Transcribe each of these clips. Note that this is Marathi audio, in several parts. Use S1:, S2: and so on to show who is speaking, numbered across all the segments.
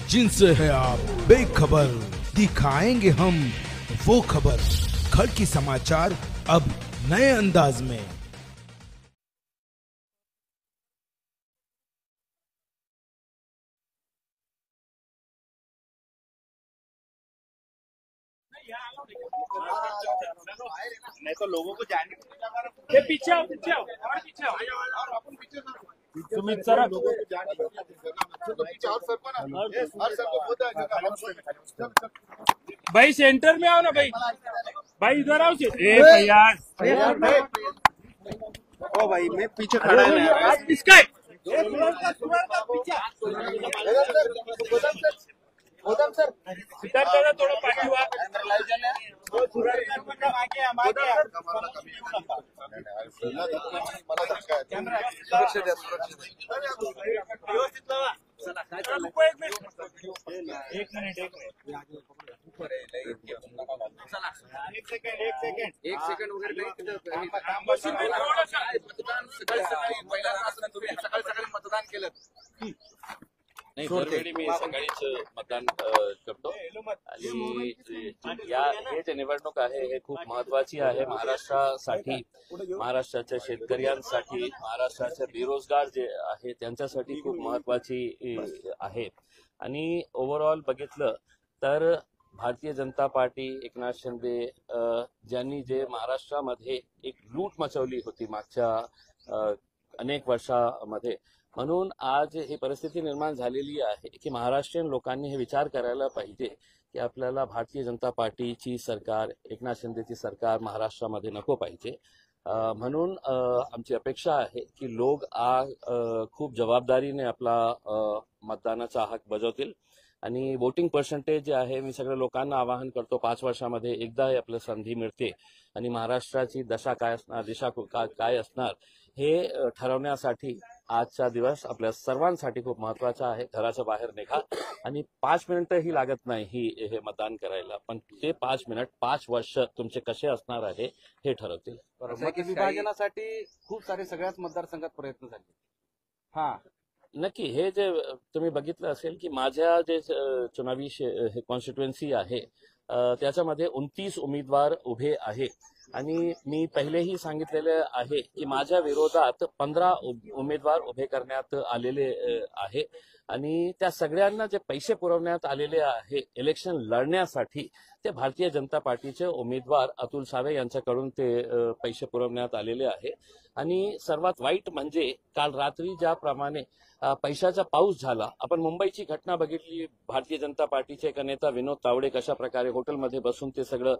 S1: जिनसे है आप बेखबर, दिखाएंगे हम वो खबर। खड़की समाचार अब नए अंदाज में।
S2: नहीं तो लोगों को जाने ये पीछे आओ और पीछे आओ सुमित सर लोगों को जाने तो पीछे और सर को ना हर सर को होता है भाई सेंटर में आओ ना भाई इधर आओ ए भैया ओ भाई मैं पीछे खड़ा है इसका गोदाम सर सिद्धार्थ थोडं पाठीवा एक मिनिट वगैरे सकाळी मतदान केलं
S3: नाही, दरवेळी मी सकाळीच मतदान करतो आणि हे जे निवडणूक आहे हे खूप महत्वाची आहे महाराष्ट्रासाठी, महाराष्ट्राच्या शेतकऱ्यांसाठी, महाराष्ट्राचे बेरोजगार जे आहे त्यांच्यासाठी खूप महत्वाची आहे। आणि ओव्हरऑल बघितलं तर भारतीय जनता पार्टी, एकनाथ शिंदे ज्यांनी जे महाराष्ट्रामध्ये एक लूट मचवली होती मागच्या अनेक वर्षामध्ये, म्हणून आज ही परिस्थिती निर्माण झालेली आहे की महाराष्ट्रीयन लोकांनी हे विचार करायला पाहिजे की आपल्याला भारतीय जनता पार्टीची सरकार, एकनाथ शिंदेची सरकार महाराष्ट्रामध्ये नको पाहिजे। म्हणून आमची अपेक्षा आहे की लोक खूप जबाबदारीने आपला मतदानाचा हक बजावतील आणि वोटिंग पर्सेंटेज जे आहे, मी सगळ्या लोकांना आवाहन करतो 5 वर्षामध्ये एकदा आपल्याला संधी मिळते आणि महाराष्ट्राची दशा काय असणार, दिशा काय असणार हे ठरवण्यासाठी आजचा दिवस आपल्या सर्वांसाठी खूप महत्वाचा आहे। घराच्या बाहेर निघा आणि 5 मिनिटंही लागत नाही हे मतदान करायला, पण ते 5 मिनिट 5 वर्ष तुमचे कसे असणार आहे हे ठरवतील।
S4: मत विभाजनासाठी खूप सारे सगळ्याच मतदारसंघात प्रयत्न झाले। हा
S3: नक्की, हे जे तुम्ही बघितलं असेल की माझ्या जे चुनावी कॉन्स्टिट्युएन्सी आहे त्याच्यामध्ये 29 उमेदवार उभे आहेत आणि मी पहिलेही सांगितलेले आहे की माझ्या विरोधात 15 उमेदवार उभे करण्यात आलेले आहे आणि त्या सगळ्यांना जे पैसे पुरवण्यात आलेले आहे इलेक्शन लढण्यासाठी, ते भारतीय जनता पार्टीचे उमेदवार अतुल सावे यांच्याकडून ते पैसे पुरवण्यात आलेले आहे। आणि सर्वात वाईट म्हणजे काल रात्री ज्याप्रमाणे पैशाचा पाऊस झाला, आपण मुंबईची घटना बघितली, भारतीय जनता पार्टीचे एक नेता विनोद तावडे कशा प्रकारे हॉटेलमध्ये बसून ते सगळं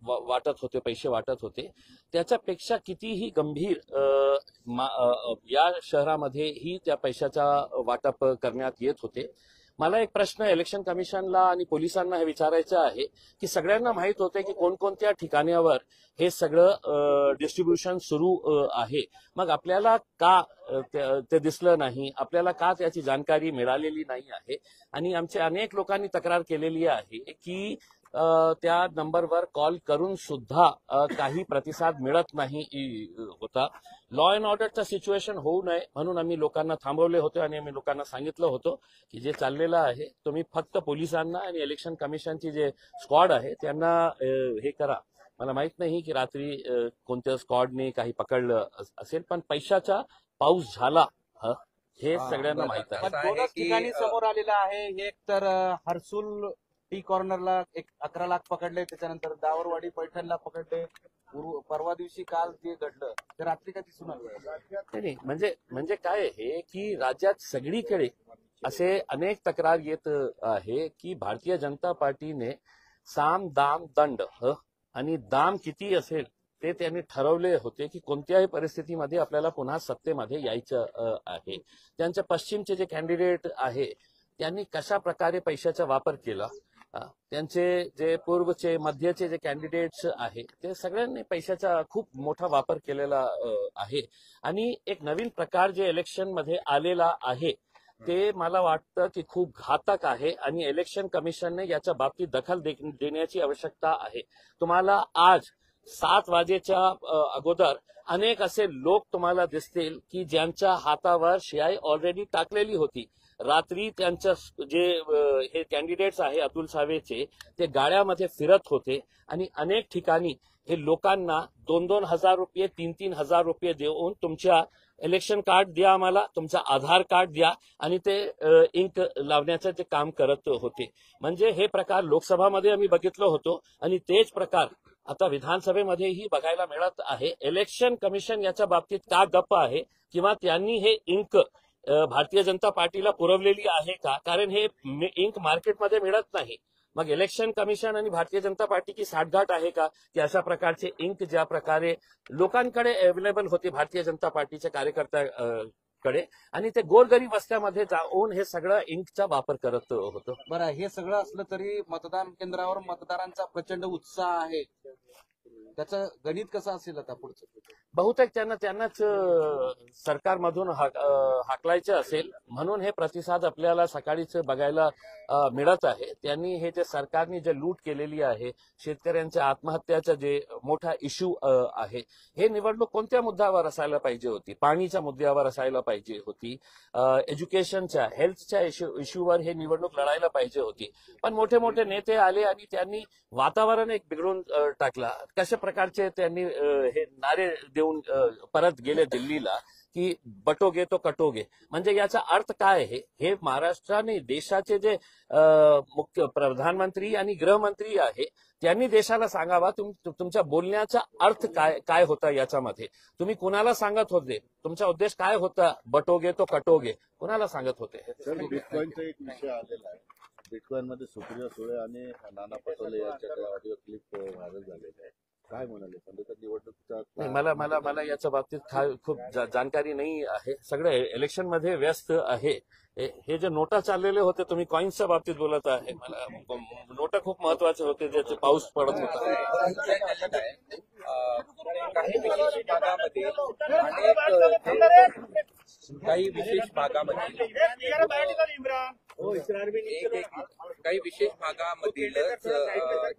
S3: वाटत होते, पैसे वाटत होते, त्याच्यापेक्षा कितीही गंभीर या शहरामध्ये ही त्या पैशाचा वाटप करण्यात येत होते। मला एक प्रश्न इलेक्शन कमिशनला आणि पोलिसांना हे विचारायचं आहे की सगळ्यांना माहित होते की कोणकोणत्या ठिकाणावर हे सगळं डिस्ट्रीब्युशन सुरू आहे, मग आपल्याला का ते दिसलं नाही, आपल्याला का त्याची जाणकारी मिळालेली नाही आहे। आणि आमच्या अनेक लोकांनी तक्रार केलेली आहे की त्या नंबरवर कॉल करून सुद्धा काही प्रतिसाद मिळत नाही होता। लॉ अँड ऑर्डरचं सिच्युएशन होऊ नये म्हणून आम्ही लोकांना थांबवले होते आणि आम्ही लोकांना सांगितलं होतं की जे चाललेलं आहे तुम्ही फक्त पोलिसांना आणि इलेक्शन कमिशनची जे स्क्वॉड आहे त्यांना हे करा। मला माहित नाही की रात्री कोणत्या स्क्वॉडने काही पकडलं असेल, पण पैशाचा पाऊस झाला हे सगळ्यांना माहित आहे।
S4: दोनच ठिकाणी समोर आलेलं आहे, एक तर हर्सुल टी कॉर्नरला 11 लाख पकडले, त्याच्यानंतर दावरवाडी पैठणला पकडले, परवा दिवशी काल जे घडलं ते रात्री का दिसून आलं
S3: नाही। म्हणजे काय आहे की राज्यात सगळीकडे असे अनेक तक्रार येत आहे की भारतीय जनता पार्टीने साम दाम दंड आणि दाम किती असेल ते त्यांनी ठरवले होते की कोणत्याही परिस्थितीमध्ये आपल्याला पुन्हा सत्तेमध्ये यायचं आहे। त्यांच्या पश्चिमचे जे कॅन्डिडेट आहे त्यांनी कशा प्रकारे पैशाचा वापर केला, त्यांचे जे पूर्वचे मध्यचे जे कॅन्डिडेट्स आहे ते सगळ्यांनी पैशाचा खूप मोठा वापर केलेला आहे। आणि एक नवीन प्रकार जे इलेक्शन मध्ये आलेला आहे ते मला वाटतं की खूप घातक आहे आणि इलेक्शन कमिशनने याच्या बाबतीत दखल देण्याची आवश्यकता आहे। तुम्हाला आज 7 वाजेच्या अगोदर अनेक असे लोक तुम्हाला दिसतील की ज्यांच्या हातावर शिआय ऑलरेडी टाकलेली होती रात्री त्यांच्या जे हे कॅन्डिडेट्स आहे अतुल सावेचे ते गाड्यामध्ये फिरत होते आणि अनेक ठिकाणी हे लोकांना 2-2 हजार रुपये 3-3 हजार रुपये देऊन तुमच्या इलेक्शन कार्ड द्या आम्हाला, तुमचा आधार कार्ड द्या आणि ते इंक लावण्याचं ते काम करत होते. म्हणजे हे प्रकार लोकसभामध्ये आम्ही बघितलं होतो आणि तेच प्रकार आता विधानसभेमध्येही बघायला मिळत आहे. इलेक्शन कमिशन याच्या बाबतीत का गप्प आहे किंवा त्यांनी हे इंक भारतीय जनता पार्टीला पुरवलेली आहे का? कारण हे इंक मार्केटमध्ये मिळत नाही. मग इलेक्शन कमिशन आणि भारतीय जनता पार्टीची साठगाठ आहे का की अशा प्रकारचे इंक ज्या प्रकारे लोकांकडे अवेलेबल होते भारतीय जनता पार्टीच्या कार्यकर्त्याकडे आणि ते गोरगरीब वस्त्यामध्ये जाऊन हे सगळं इंकचा वापर करत होतं.
S4: बरं, हे सगळं असलं तरी मतदान केंद्रावर मतदारांचा प्रचंड उत्साह आहे. त्याचं गणित कसं असेल आता पुढचं?
S3: बहुतेक त्यांनाच सरकारमधून हाकलायचे असेल म्हणून हे प्रतिसाद आपल्याला सकाळीच बघायला मिळत आहे. त्यांनी हे जे सरकारने जे लूट केलेली आहे, शेतकऱ्यांच्या आत्महत्याचा जे मोठा इश्यू आहे, हे निवडणूक कोणत्या मुद्द्यावर असायला पाहिजे होती? पाणीच्या मुद्द्यावर असायला पाहिजे होती, एज्युकेशनच्या हेल्थच्या इश्यूवर हे निवडणूक लढायला पाहिजे होती. पण मोठे मोठे नेते आले आणि त्यांनी वातावरण एक बिघडून टाकला. कशा प्रकारचे त्यांनी हे नारे देऊन परत गेले दिल्लीला की बटोगे तो कटोगे. म्हणजे याचा अर्थ काय आहे? हे महाराष्ट्राने देशाचे जे मुख्य प्रधानमंत्री आणि गृहमंत्री आहे त्यांनी देशाला सांगावा तुमच्या बोलण्याचा अर्थ काय होता याच्यामध्ये. तुम्ही कुणाला सांगत होते? तुमचा उद्देश काय होता? बटोगे तो कटोगे कुणाला सांगत होते?
S5: बिटकॉईनचा एक विषय आलेला आहे. बिटकॉईन मध्ये सुप्रिया सुळे आणि नाना पटोले यांच्याकडे ऑडिओ क्लिप व्हायरल झालेले आहे. काय म्हणाले निवडणुकीचा?
S3: मला याच्या बाबतीत खूप जाणकारी नाही आहे. सगळे इलेक्शन मध्ये व्यस्त आहे. हे जे नोटा चाललेले होते, तुम्ही कॉइन्सच्या बाबतीत बोलत आहे, मला नोटा खूप महत्वाचे होते ज्याचे पाऊस पडत होता.
S6: काही विशेष भागामध्ये काही विशेष भागामधील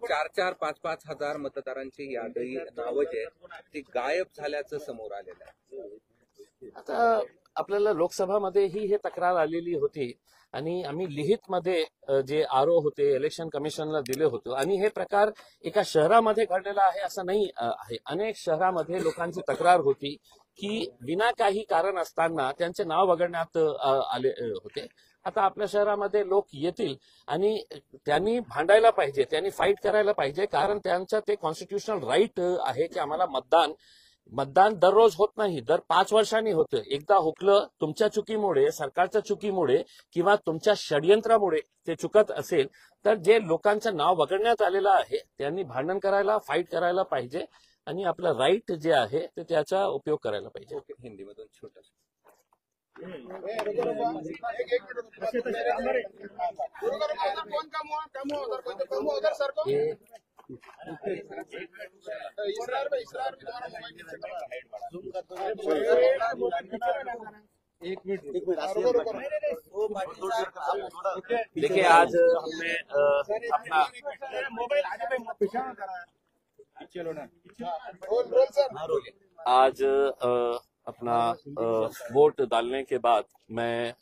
S6: 4-4, 5-5 हजार मतदारांची यादी नावं जे ती गायब झाल्याचं समोर आलेलं आहे.
S3: आता आपल्याला लोकसभामध्येही हे तक्रार आलेली होती आणि आम्ही लिखितमध्ये जे आरो होते इलेक्शन कमिशनला दिले होते आणि हे प्रकार एका शहरामध्ये घडलेला आहे असं नाही आहे. अनेक शहरामध्ये लोकांची तक्रार होती की विना काही कारण असताना त्यांचे नाव वगळण्यात आले होते. आता आपल्या शहरामध्ये लोक येतील आणि त्यांनी भांडायला पाहिजे, त्यांनी फाईट करायला पाहिजे, कारण त्यांचा ते कॉन्स्टिट्युशनल राईट आहे की आम्हाला मतदान दररोज होत नाही, दर 5 वर्षांनी होतं. एकदा हुकलं तुमच्या चुकीमुळे, सरकारच्या चुकीमुळे किंवा तुमच्या षडयंत्रामुळे ते चुकत असेल तर जे लोकांचं नाव वगळण्यात आलेलं आहे त्यांनी भांडण करायला, फाईट करायला पाहिजे आणि आपलं राईट जे आहे ते त्याचा उपयोग करायला पाहिजे.
S6: हिंदीमधून छोटं
S3: देखिए आज हमने अपना अपना वोट डालने के बाद मैं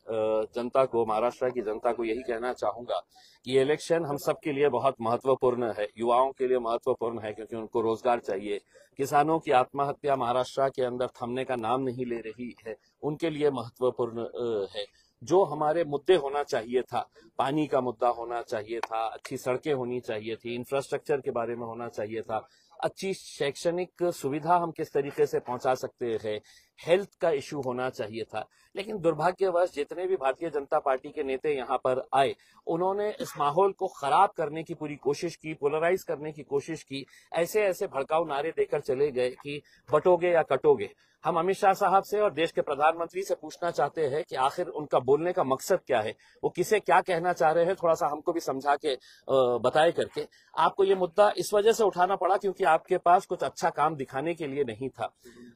S3: जनता को, महाराष्ट्र की जनता को यही कहना चाहूंगा कि ये इलेक्शन हम सब के लिए बहुत महत्वपूर्ण है. युवाओं के लिए महत्वपूर्ण है क्योंकि उनको रोजगार चाहिए. किसानों की आत्महत्या महाराष्ट्र के अंदर थमने का नाम नहीं ले रही है, उनके लिए महत्वपूर्ण है. जो हमारे मुद्दे होना चाहिए था, पानी का मुद्दा होना चाहिए था, अच्छी सड़कें होनी चाहिए थी, इंफ्रास्ट्रक्चर के बारे में होना चाहिए था, अच्छी शैक्षणिक सुविधा हम किस तरीके से पहुंचा सकते हैं, हेल्थ का इश्यू होना चाहिए था. लेकिन दुर्भाग्यवश जितने भी भारतीय जनता पार्टी के नेता यहाँ पर आए उन्होंने इस माहौल को खराब करने की पूरी कोशिश की, पोलराइज करने की कोशिश की, ऐसे भड़काऊ नारे देकर चले गए कि बटोगे या कटोगे. हम अमित शाह साहब से और देश के प्रधानमंत्री से पूछना चाहते हैं कि आखिर उनका बोलने का मकसद क्या है, वो किसे क्या कहना चाह रहे हैं, थोड़ा सा हमको भी समझा के बताए करके. आपको ये मुद्दा इस वजह से उठाना पड़ा क्योंकि आपके पास कुछ अच्छा काम दिखाने के लिए नहीं था.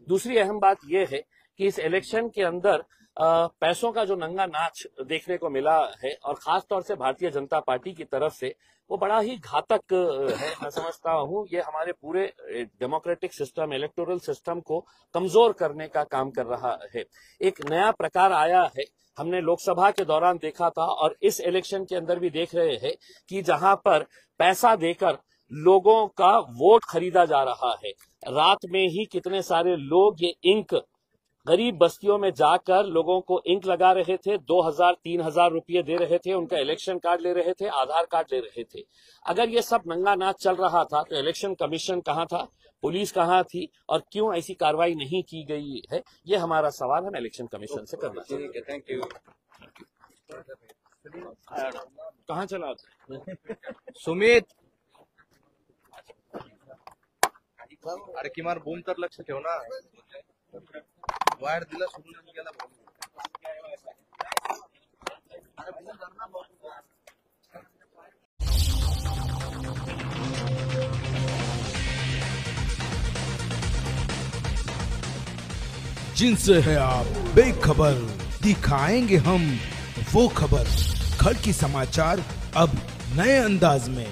S3: दूसरी अहम बात यह है कि इस इलेक्शन के अंदर पैसों का जो नंगा नाच देखने को मिला है और खास तौर से भारतीय जनता पार्टी की तरफ से, वो बड़ा ही घातक है। मैं समझता हूं ये हमारे पूरे डेमोक्रेटिक सिस्टम, इलेक्टोरल सिस्टम को कमजोर करने का काम कर रहा है। एक नया प्रकार आया है, हमने लोकसभा के दौरान देखा था और इस इलेक्शन के अंदर भी देख रहे हैं कि जहां पर पैसा देकर लोगों का वोट खरीदा जा रहा है। रात में ही कितने सारे लोग ये इंक गरीब बस्तियों में जाकर लोगों को इंक लगा रहे थे, 2,000-3,000 रुपये दे रहे थे, उनका इलेक्शन कार्ड ले रहे थे, आधार कार्ड ले रहे थे। अगर ये सब नंगा नाच चल रहा था तो इलेक्शन कमीशन कहाँ था, पुलिस कहाँ थी और क्यों ऐसी कार्रवाई नहीं की गई है, ये हमारा सवाल हम इलेक्शन कमीशन से करना चाहते हैं।
S6: Thank you.
S3: कहाँ चला
S4: सुमित, अरे किमान बूम तर लक्ष ठेव ना. वायर दिला सोडून गेला.
S1: जिनसे है आप बेखबर, दिखाएंगे हम वो खबर। खड़ की समाचार अब नए अंदाज में।